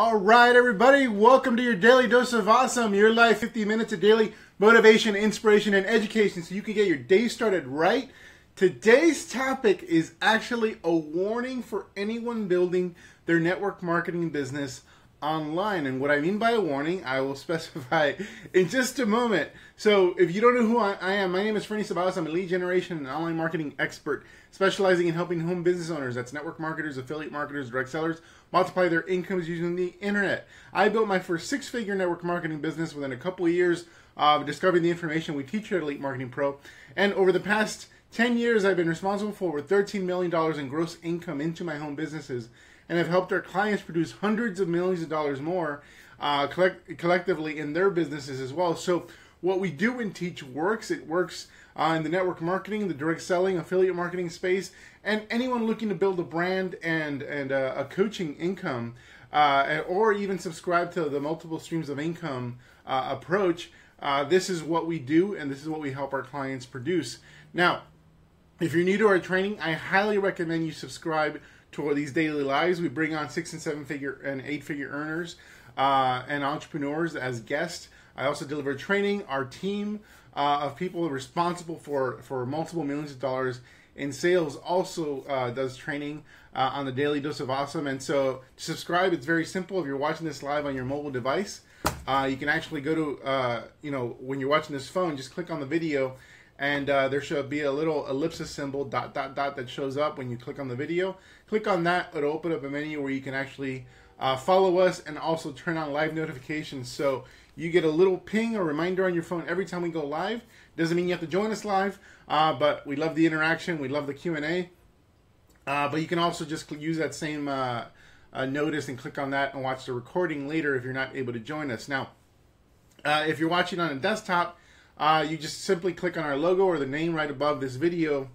All right, everybody, welcome to your Daily Dose of Awesome, your life 50 minutes of daily motivation, inspiration, and education so you can get your day started right. Today's topic is actually a warning for anyone building their network marketing business online. And what I mean by a warning, I will specify in just a moment. So if you don't know who I am, my name is Fernie Ceballos. I'm a lead generation and online marketing expert specializing in helping home business owners, that's network marketers, affiliate marketers, direct sellers, multiply their incomes using the internet. I built my first six-figure network marketing business within a couple of years of discovering the information we teach here at Elite Marketing Pro. And over the past 10 years, I've been responsible for over $13 million in gross income into my home businesses, and have helped our clients produce hundreds of millions of dollars more collectively in their businesses as well. So what we do and teach works. It works in the network marketing, the direct selling, affiliate marketing space, and anyone looking to build a brand and a coaching income, or even subscribe to the multiple streams of income approach. This is what we do, and this is what we help our clients produce. Now, if you're new to our training, I highly recommend you subscribe to these daily lives. We bring on 6- and 7-figure and 8-figure earners and entrepreneurs as guests. I also deliver training. Our team of people responsible for multiple millions of dollars in sales also does training on the Daily Dose of Awesome. And so to subscribe, it's very simple. If you're watching this live on your mobile device, you can actually go to, when you're watching this phone, just click on the video, and there should be a little ellipsis symbol, ... that shows up when you click on the video. Click on that. It'll open up a menu where you can actually follow us and also turn on live notifications. So you get a little ping or reminder on your phone every time we go live. Doesn't mean you have to join us live, but we love the interaction. We love the Q&A. But you can also just use that same notice and click on that and watch the recording later if you're not able to join us. Now, if you're watching on a desktop, you just simply click on our logo or the name right above this video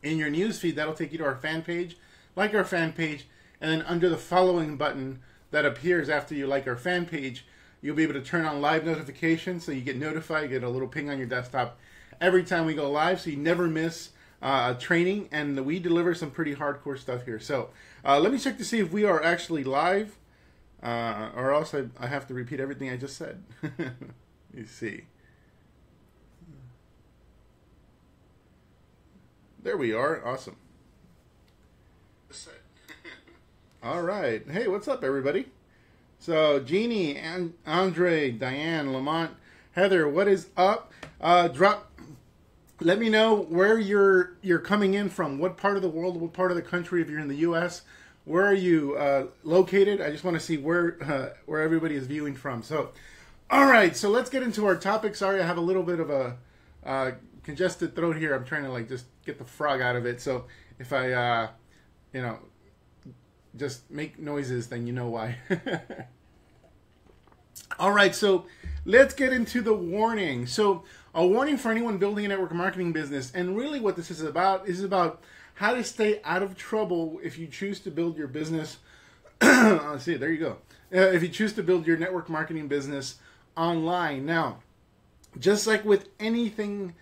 in your newsfeed. That'll take you to our fan page. Like our fan page, and then under the following button that appears after you like our fan page, you'll be able to turn on live notifications so you get notified, get a little ping on your desktop every time we go live so you never miss a training. And we deliver some pretty hardcore stuff here. So let me check to see if we are actually live, or else I have to repeat everything I just said. You see. There we are. Awesome. All right. Hey, what's up, everybody? So, Jeannie, Andre, Diane, Lamont, Heather, what is up? Let me know where you're coming in from. What part of the world, what part of the country, if you're in the U.S., where are you located? I just want to see where everybody is viewing from. So, all right. So, let's get into our topic. Sorry, I have a little bit of a congested throat here. I'm trying to just get the frog out of it. So, if I, just make noises, then you know why. All right, so let's get into the warning. So a warning for anyone building a network marketing business, and really what this is about how to stay out of trouble if you choose to build your business. Let's see, there you go. If you choose to build your network marketing business online. Now, just like with anything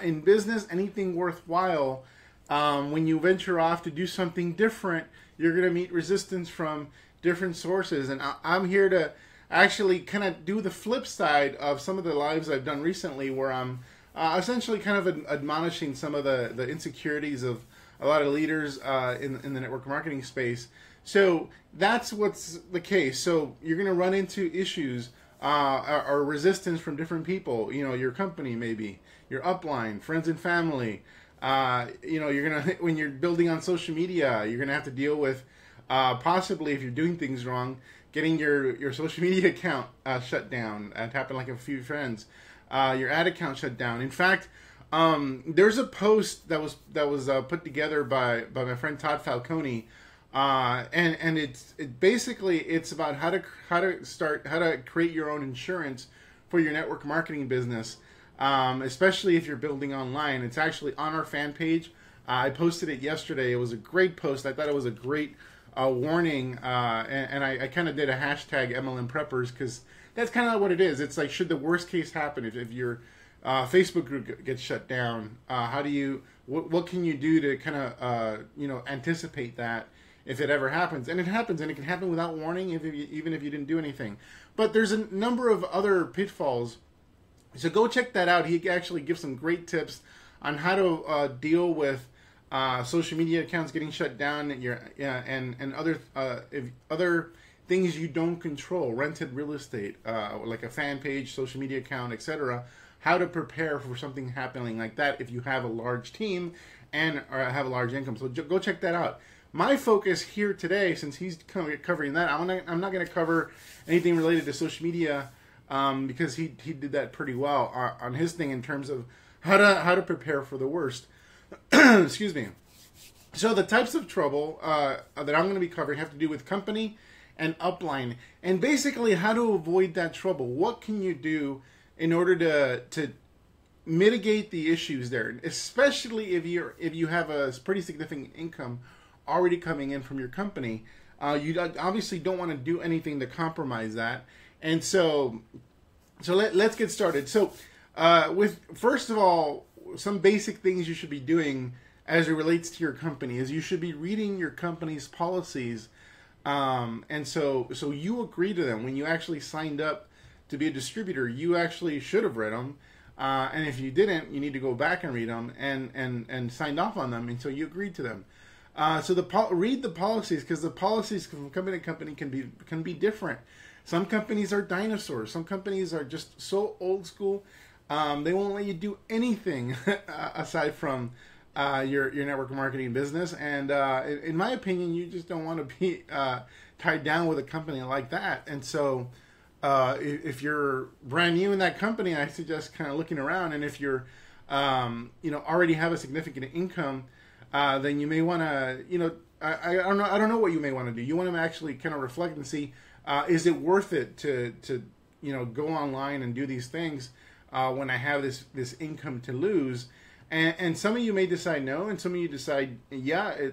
in business, anything worthwhile, when you venture off to do something different, you're going to meet resistance from different sources. And I'm here to actually kind of do the flip side of some of the lives I've done recently, where I'm essentially kind of admonishing some of the insecurities of a lot of leaders in the network marketing space. So that's what's the case. So you're going to run into issues or resistance from different people, your company, maybe your upline, friends and family. You're gonna, when you're building on social media, you're gonna have to deal with possibly, if you're doing things wrong, getting your social media account shut down. That happened like a few friends. Your ad account shut down. In fact, there's a post that was put together by my friend Todd Falcone, and it's about how to create your own insurance for your network marketing business. Especially if you're building online. It's actually on our fan page. I posted it yesterday. It was a great post. I thought it was a great warning, and I kind of did a hashtag MLM Preppers, because that's kind of what it is. It's like, should the worst case happen, if your Facebook group gets shut down, what can you do to kind of anticipate that if it ever happens. And it happens, and it can happen without warning, even if you didn't do anything. But there's a number of other pitfalls. So go check that out. He actually gives some great tips on how to deal with social media accounts getting shut down, and other things you don't control, rented real estate, like a fan page, social media account, etc. How to prepare for something happening like that if you have a large team and have a large income. So go check that out. My focus here today, since he's covering that, I'm not going to cover anything related to social media because he did that pretty well on his thing in terms of how to prepare for the worst. Excuse me. So the types of trouble that I'm going to be covering have to do with company and upline, and basically how to avoid that trouble. What can you do in order to mitigate the issues there, especially if you have a pretty significant income already coming in from your company. You obviously don't want to do anything to compromise that, and so let's get started. So with first of all, some basic things you should be doing as it relates to your company is you should be reading your company's policies. And so you agree to them when you actually signed up to be a distributor. You actually should have read them, and if you didn't, you need to go back and read them and signed off on them until you agreed to them. So read the policies, because the policies from company to company can be different. Some companies are dinosaurs. Some companies are just so old school. They won't let you do anything aside from your network marketing business, and in my opinion, you just don't want to be tied down with a company like that. And so if you're brand new in that company, I suggest kind of looking around. And if you're already have a significant income, then you may want to I don't know what you may want to do. You want to actually kind of reflect and see, is it worth it to go online and do these things when I have this income to lose. And some of you may decide no, and some of you decide, yeah,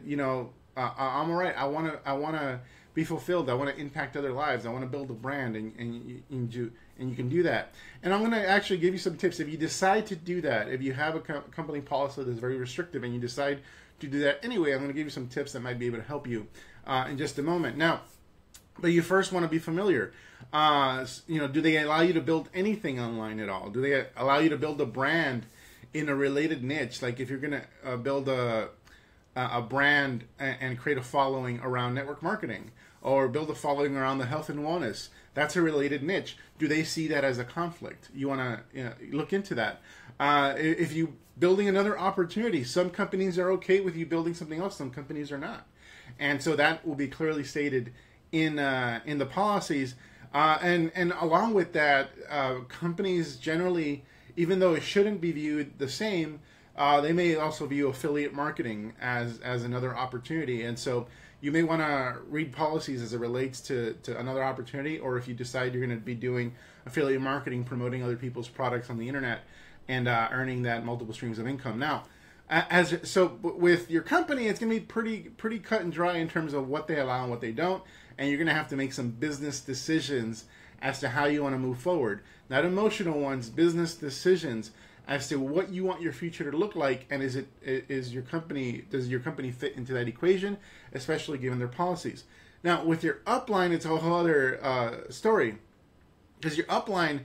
I'm all right. I want to be fulfilled. I want to impact other lives. I want to build a brand, and you can do that. And I'm going to actually give you some tips. If you decide to do that, if you have a company policy that's very restrictive and you decide to do that anyway, I'm going to give you some tips that might be able to help you in just a moment. Now, but you first want to be familiar. Do they allow you to build anything online at all? Do they allow you to build a brand in a related niche? Like if you're going to build a brand and create a following around network marketing, or build a following around the health and wellness, that's a related niche. Do they see that as a conflict? You want to look into that. If you building another opportunity, some companies are okay with you building something else, some companies are not, and so that will be clearly stated in the policies. And along with that, companies generally, even though it shouldn't be viewed the same, they may also view affiliate marketing as another opportunity. And so you may want to read policies as it relates to another opportunity, or if you decide you're going to be doing affiliate marketing, promoting other people's products on the internet and earning that multiple streams of income. Now, with your company, it's going to be pretty cut and dry in terms of what they allow and what they don't, and you're going to have to make some business decisions as to how you want to move forward. Not emotional ones, business decisions as to what you want your future to look like, and does your company fit into that equation, especially given their policies. Now, with your upline, it's a whole other story, because your upline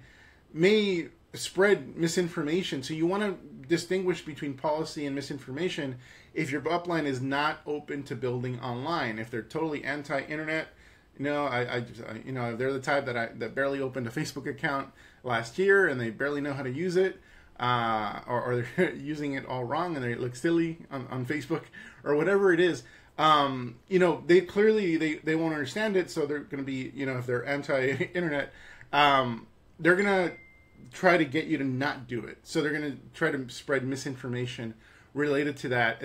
may spread misinformation. So you want to distinguish between policy and misinformation if your upline is not open to building online. If they're totally anti-internet, if they're the type that barely opened a Facebook account last year and they barely know how to use it, or they're using it all wrong and they look silly on Facebook or whatever it is, they clearly they won't understand it. So they're going to be, if they're anti-internet, they're going to try to get you to not do it. So they're going to try to spread misinformation related to that,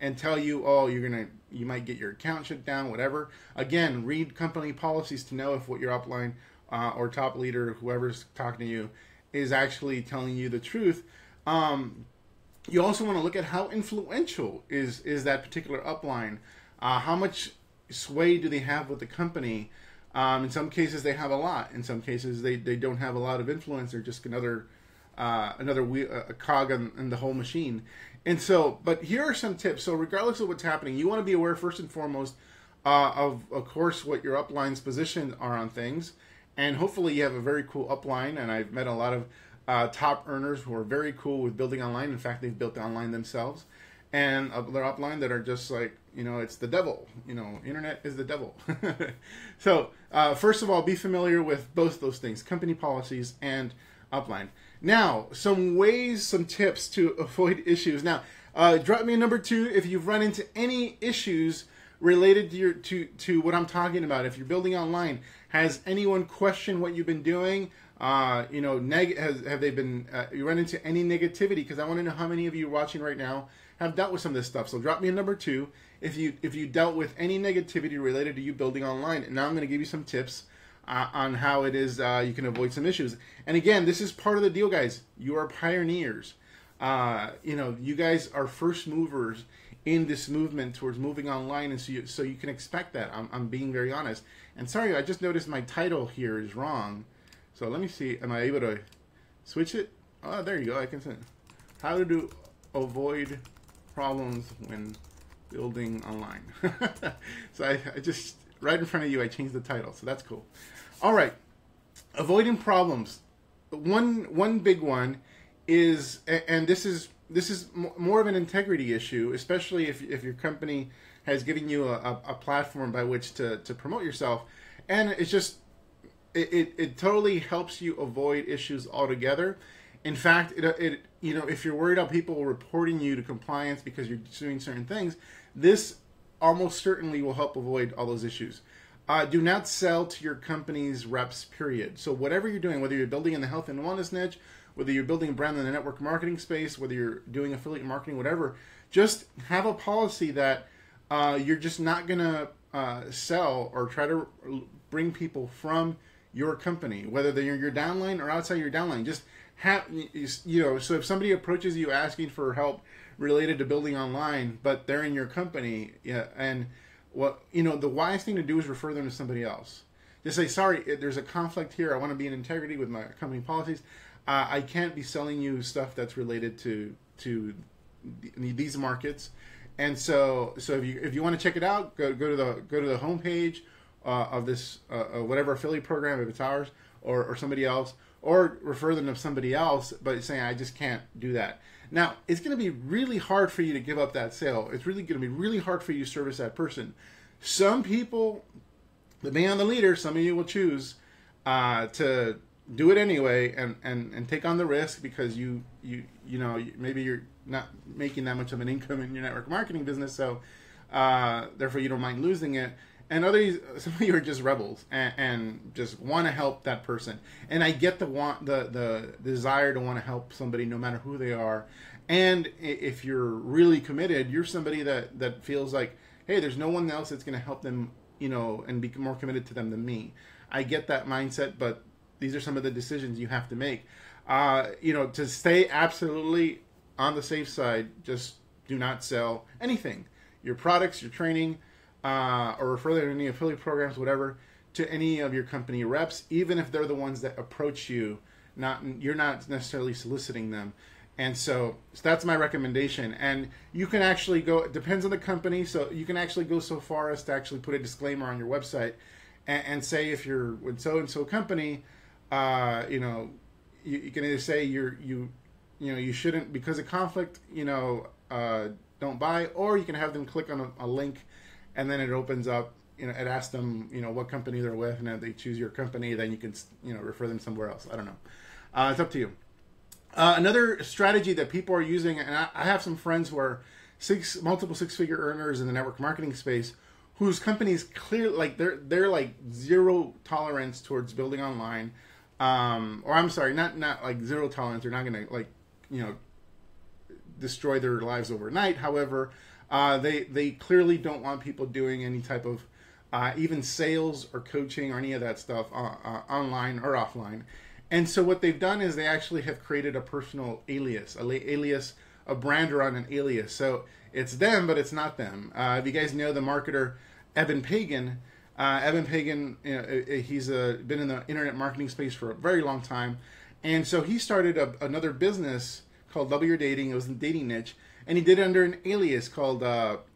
and tell you, you might get your account shut down, whatever. Again, read company policies to know if what your upline or top leader, whoever's talking to you, is actually telling you the truth. You also want to look at how influential is that particular upline. How much sway do they have with the company? In some cases, they have a lot. In some cases, they don't have a lot of influence. They're just another another a cog in the whole machine. And so, but here are some tips. So regardless of what's happening, you want to be aware first and foremost of course, what your upline's position are on things. And hopefully you have a very cool upline. And I've met a lot of top earners who are very cool with building online. In fact, they've built online themselves. And their upline that are just like, it's the devil. Internet is the devil. So first of all, be familiar with both those things, company policies and upline. Now, some ways, some tips to avoid issues. Now, drop me a number 2 if you've run into any issues related to what I'm talking about. If you're building online, has anyone questioned what you've been doing? Have they been you run into any negativity? Because I want to know how many of you watching right now have dealt with some of this stuff. So drop me a number 2 if you dealt with any negativity related to you building online. And now I'm going to give you some tips on how it is you can avoid some issues. And again, this is part of the deal, guys. You are pioneers. You guys are first movers in this movement towards moving online, and so you can expect that. I'm being very honest. And sorry, I just noticed my title here is wrong. So let me see. Am I able to switch it? Oh, there you go. I can say how to avoid problems when building online. So I just right in front of you, I changed the title. So that's cool. All right, avoiding problems. One big one is, and this is more of an integrity issue, especially if your company has given you a platform by which to promote yourself, and it's just it totally helps you avoid issues altogether. In fact, if you're worried about people reporting you to compliance because you're doing certain things, this almost certainly will help avoid all those issues. Do not sell to your company's reps, period. So whatever you're doing, whether you're building in the health and wellness niche, whether you're building a brand in the network marketing space, whether you're doing affiliate marketing, whatever, just have a policy that you're just not going to sell or try to bring people from your company, whether they're your downline or outside your downline. Just have, so if somebody approaches you asking for help related to building online, but they're in your company, and the wise thing to do is refer them to somebody else. Just say, sorry, there's a conflict here. I want to be in integrity with my company policies. I can't be selling you stuff that's related to these markets. And so if you want to check it out, go to the homepage of this whatever affiliate program, if it's ours or somebody else, or refer them to somebody else, but saying I just can't do that. Now, it's going to be really hard for you to give up that sale. It's really going to be really hard for you to service that person. Some people, depending on the leader, some of you will choose to do it anyway and take on the risk because maybe you're not making that much of an income in your network marketing business, so therefore you don't mind losing it. And some of you are just rebels and just want to help that person. And I get the desire to want to help somebody no matter who they are. And if you're really committed, you're somebody that feels like, hey, there's no one else that's going to help them, and be more committed to them than me. I get that mindset, but these are some of the decisions you have to make. To stay absolutely on the safe side, just do not sell anything. Your products, your training, or refer them to any affiliate programs, whatever, to any of your company reps, even if they're the ones that approach you. You're not necessarily soliciting them. And so that's my recommendation. And you can actually go, it depends on the company, so you can actually go so far as to actually put a disclaimer on your website and say if you're with so-and-so company, you can either say you shouldn't, because of conflict, don't buy, or you can have them click on a link, and then it opens up, it asks them, what company they're with, and if they choose your company, then you can, refer them somewhere else. I don't know. It's up to you. Another strategy that people are using, and I have some friends who are multiple six-figure earners in the network marketing space, whose companies they're like zero tolerance towards building online, or I'm sorry, not like zero tolerance. They're not going to destroy their lives overnight. However, they clearly don't want people doing any type of even sales or coaching or any of that stuff online or offline. And so what they've done is they actually have created a personal alias, a brand around an alias. So it's them, but it's not them. If you guys know the marketer Eben Pagan, he's been in the internet marketing space for a very long time, And so he started another business called Love Your Dating. It was in the dating niche, and he did it under an alias called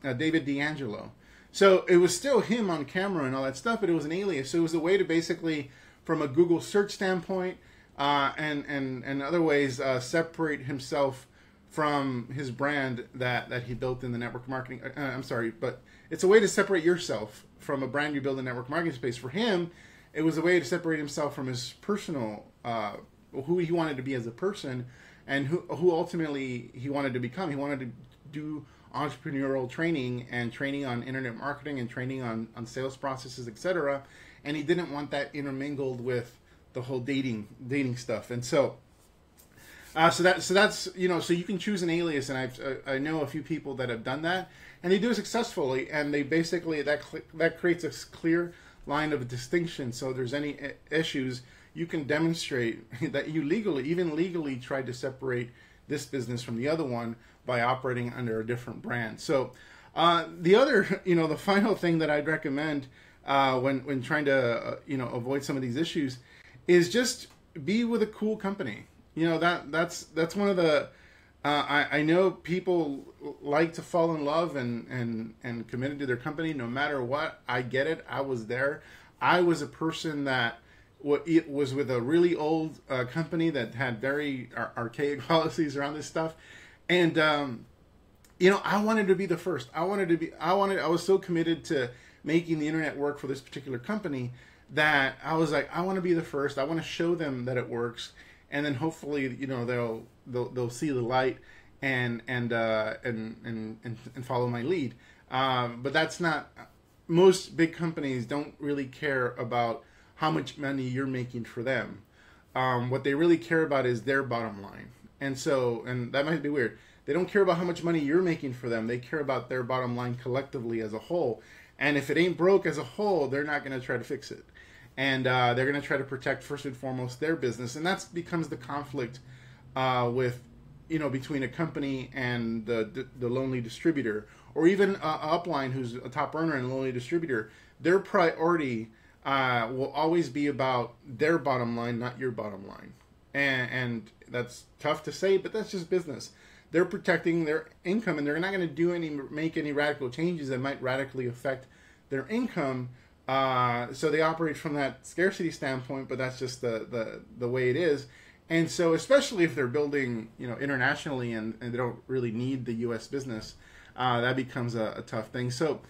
David D'Angelo. So it was still him on camera and all that stuff, but it was an alias. So it was a way to basically, from a Google search standpoint, and other ways, separate himself from his brand that he built in the network marketing. I'm sorry, but it's a way to separate yourself from a brand you build in the network marketing space. For him, it was a way to separate himself from his personal, who he wanted to be as a person, and who ultimately he wanted to become. He wanted to do entrepreneurial training and training on internet marketing and training on sales processes, etc. And he didn't want that intermingled with the whole dating stuff. And so so that's, you know, so you can choose an alias, and I know a few people that have done that, and they do it successfully, and they basically that creates a clear line of distinction. So if there's any issues, you can demonstrate that you even legally tried to separate this business from the other one by operating under a different brand. So the other, you know, the final thing that I'd recommend when trying to you know, avoid some of these issues is just be with a cool company. You know, that's one of the I know people like to fall in love and committed to their company no matter what. I get it. I was there. I was a person that it was with a really old company that had very archaic policies around this stuff, and you know, I wanted to be the first. I was so committed to making the internet work for this particular company that I was like, I want to be the first. I want to show them that it works, and then hopefully, you know, they'll see the light and follow my lead. But that's not. Most big companies don't really care about how much money you're making for them. What they really care about is their bottom line. And that might be weird. They don't care about how much money you're making for them. They care about their bottom line collectively as a whole. And if it ain't broke as a whole, they're not going to try to fix it. And they're going to try to protect first and foremost their business. And that becomes the conflict with, you know, between a company and the lonely distributor, or even Upline, who's a top earner and a lonely distributor. Their priority will always be about their bottom line, not your bottom line. And that's tough to say, but that's just business. They're protecting their income, and they're not going to make any radical changes that might radically affect their income. So they operate from that scarcity standpoint, but that's just the way it is. And so, especially if they're building, you know, internationally and they don't really need the U.S. business, that becomes a tough thing. So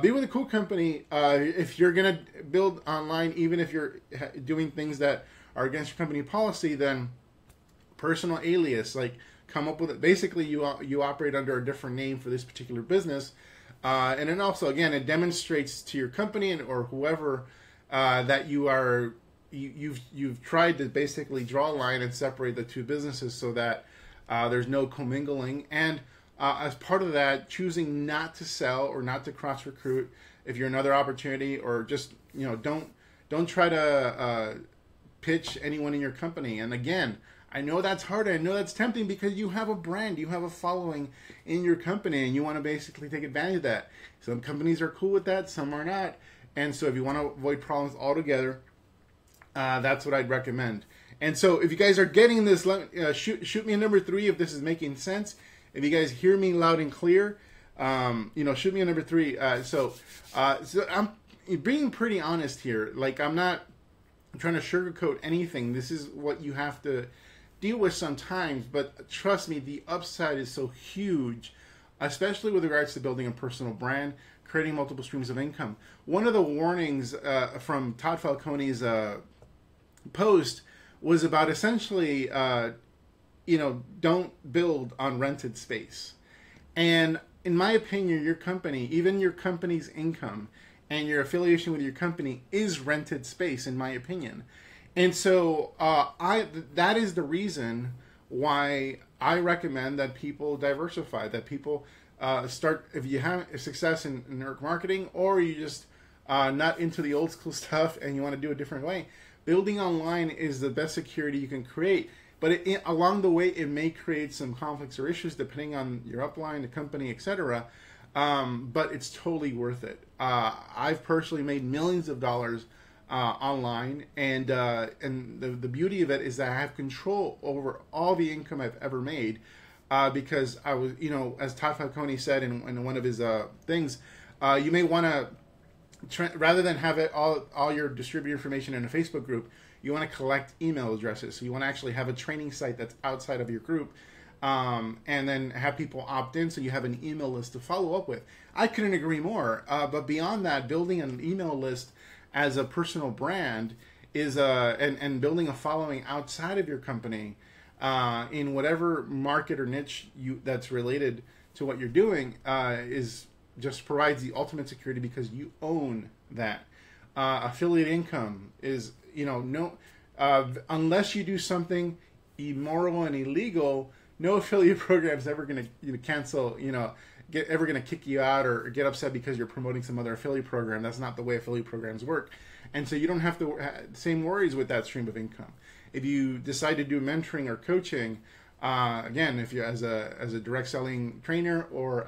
be with a cool company. If you're going to build online, even if you're doing things that are against your company policy, then personal alias, like come up with it. Basically, you operate under a different name for this particular business. And then also, again, it demonstrates to your company or whoever that you've tried to basically draw a line and separate the two businesses so that there's no commingling. And as part of that, choosing not to sell or not to cross recruit if you're another opportunity, or just, you know, don't try to pitch anyone in your company. And again, I know that's hard. I know that's tempting because you have a brand, you have a following in your company, and you want to basically take advantage of that. Some companies are cool with that, some are not. And so if you want to avoid problems altogether, that's what I'd recommend. And so if you guys are getting this, shoot me a number 3 if this is making sense. If you guys hear me loud and clear, you know, shoot me a number 3. So I'm being pretty honest here. Like, I'm not trying to sugarcoat anything. This is what you have to deal with sometimes, but trust me, the upside is so huge, especially with regards to building a personal brand, creating multiple streams of income. One of the warnings from Todd Falcone's post was about essentially, you know, don't build on rented space. And in my opinion, your company, even your company's income and your affiliation with your company is rented space, in my opinion. And so that is the reason why I recommend that people diversify, that people start, if you have success in network marketing, or you just not into the old school stuff and you want to do it a different way, building online is the best security you can create. But along the way, it may create some conflicts or issues depending on your upline, the company, etc. But it's totally worth it. I've personally made millions of dollars online, and the beauty of it is that I have control over all the income I've ever made, because I was, as Todd Falcone said in one of his things, you may want to, rather than have it all your distributor information in a Facebook group, you want to collect email addresses. So you want to actually have a training site that's outside of your group, and then have people opt in so you have an email list to follow up with. I couldn't agree more. But beyond that, building an email list as a personal brand is and building a following outside of your company, in whatever market or niche that's related to what you're doing, is just provides the ultimate security because you own that. Affiliate income is, unless you do something immoral and illegal, no affiliate program is ever going to cancel, ever going to kick you out or get upset because you're promoting some other affiliate program. That's not the way affiliate programs work. And so you don't have to same worries with that stream of income. If you decide to do mentoring or coaching, again, if you're as a direct selling trainer or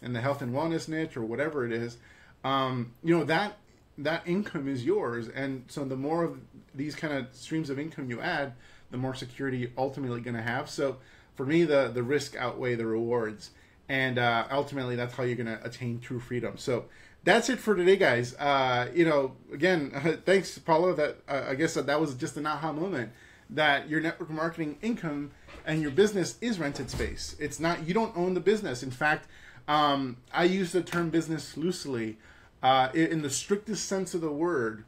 in the health and wellness niche or whatever it is, that income is yours. And so the more of these kind of streams of income you add, the more security you're ultimately going to have. So for me, the risk outweigh the rewards. And ultimately, that's how you're going to attain true freedom. So that's it for today, guys. Again, thanks, Paulo. That I guess that was just an aha moment, that your network marketing income and your business is rented space. It's not, you don't own the business. In fact, I use the term business loosely. In the strictest sense of the word,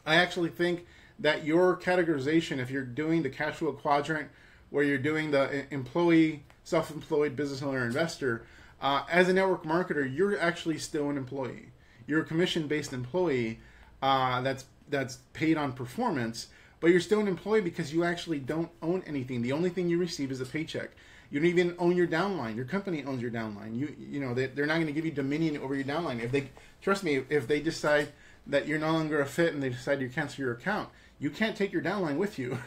I actually think that your categorization, if you're doing the cash flow quadrant, where you're doing the employee, self-employed, business owner, investor, as a network marketer, you're actually still an employee. You're a commission-based employee that's paid on performance, but you're still an employee because you actually don't own anything. The only thing you receive is a paycheck. You don't even own your downline. Your company owns your downline. They're not going to give you dominion over your downline. Trust me, if they decide that you're no longer a fit and they decide to cancel your account, you can't take your downline with you.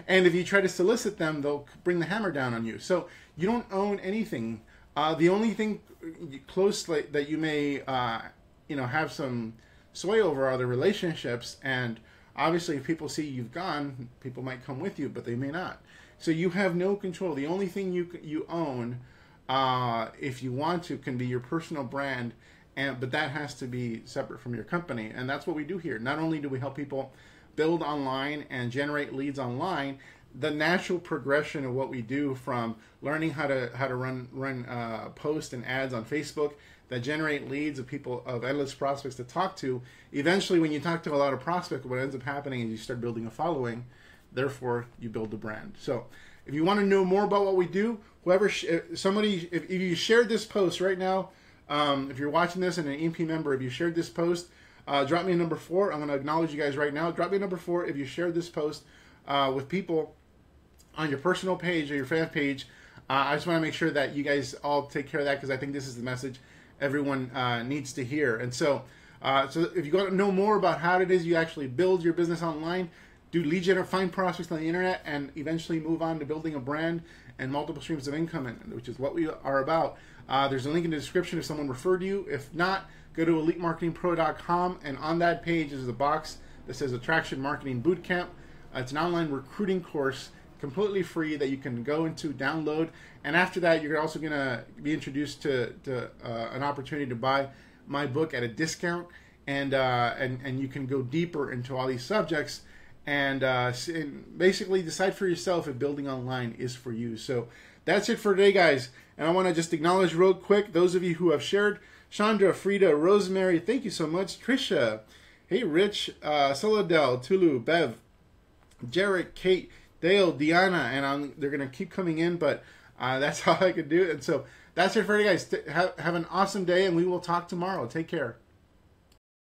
And if you try to solicit them, they'll bring the hammer down on you. So you don't own anything. The only thing close that you may have some sway over are the relationships. And obviously, if people see you've gone, people might come with you, but they may not. So you have no control. The only thing you own, if you want to, can be your personal brand, but that has to be separate from your company. And that's what we do here. Not only do we help people build online and generate leads online, the natural progression of what we do, from learning how to run posts and ads on Facebook that generate leads of endless prospects to talk to. Eventually, when you talk to a lot of prospects, what ends up happening is you start building a following. Therefore, you build a brand. So if you want to know more about what we do, if you shared this post right now, if you're watching this and an EMP member, if you shared this post, drop me a number 4. I'm going to acknowledge you guys right now. Drop me a number 4 if you shared this post with people on your personal page or your fan page. I just want to make sure that you guys all take care of that, because I think this is the message everyone needs to hear. And so if you want to know more about how it is you actually build your business online, do lead generate, find prospects on the internet, and eventually move on to building a brand and multiple streams of income, which is what we are about. There's a link in the description if someone referred you. If not, go to elitemarketingpro.com, and on that page is a box that says Attraction Marketing Bootcamp. It's an online recruiting course, completely free, that you can go into, download, and after that, you're also going to be introduced to an opportunity to buy my book at a discount, and you can go deeper into all these subjects. And basically decide for yourself if building online is for you. So that's it for today, guys. And I want to just acknowledge real quick those of you who have shared. Chandra, Frida, Rosemary, thank you so much. Trisha, hey, Rich, Soladel, Tulu, Bev, Jarek, Kate, Dale, Diana, and they're going to keep coming in, but that's how I could do it. And so that's it for today, guys. Have an awesome day, and we will talk tomorrow. Take care.